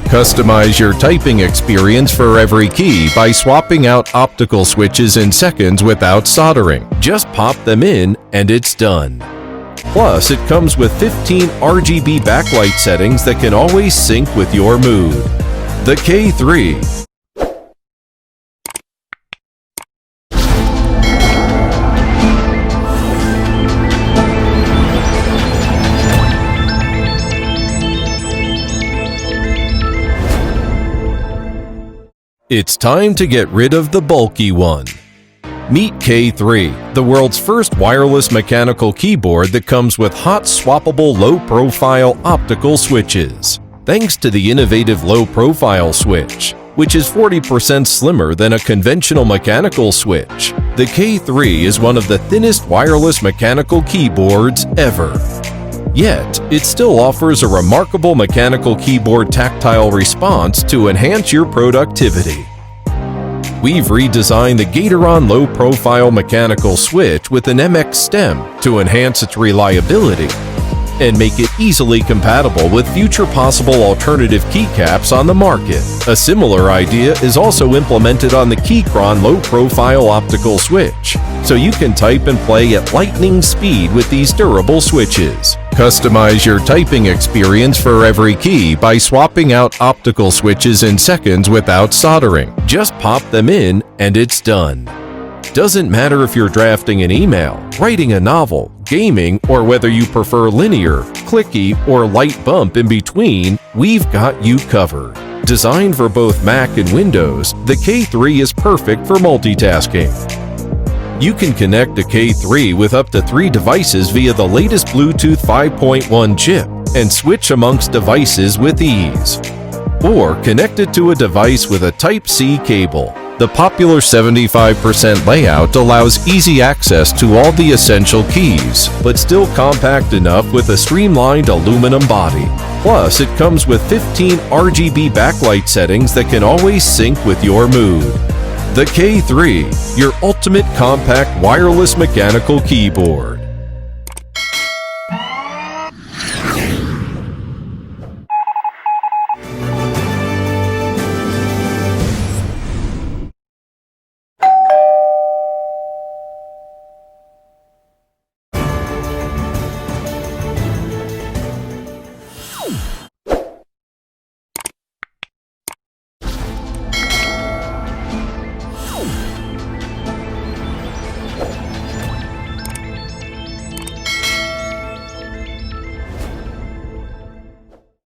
Customize your typing experience for every key by swapping out optical switches in seconds without soldering. Just pop them in and it's done. Plus, it comes with 15 RGB backlight settings that can always sync with your mood. The K3. It's time to get rid of the bulky one. Meet K3, the world's first wireless mechanical keyboard that comes with hot-swappable low-profile optical switches. Thanks to the innovative low-profile switch, which is 40% slimmer than a conventional mechanical switch, the K3 is one of the thinnest wireless mechanical keyboards ever. Yet, it still offers a remarkable mechanical keyboard tactile response to enhance your productivity. We've redesigned the Gateron low-profile mechanical switch with an MX stem to enhance its reliability and make it easily compatible with future possible alternative keycaps on the market. A similar idea is also implemented on the Keychron low-profile optical switch, so you can type and play at lightning speed with these durable switches. Customize your typing experience for every key by swapping out optical switches in seconds without soldering. Just pop them in and it's done. Doesn't matter if you're drafting an email, writing a novel, gaming, or whether you prefer linear, clicky, or light bump in between, we've got you covered. Designed for both Mac and Windows, the K3 is perfect for multitasking. You can connect the K3 with up to 3 devices via the latest Bluetooth 5.1 chip and switch amongst devices with ease. Or connect it to a device with a Type-C cable. The popular 75% layout allows easy access to all the essential keys, but still compact enough with a streamlined aluminum body. Plus, it comes with 15 RGB backlight settings that can always sync with your mood. The K3, your ultimate compact wireless mechanical keyboard.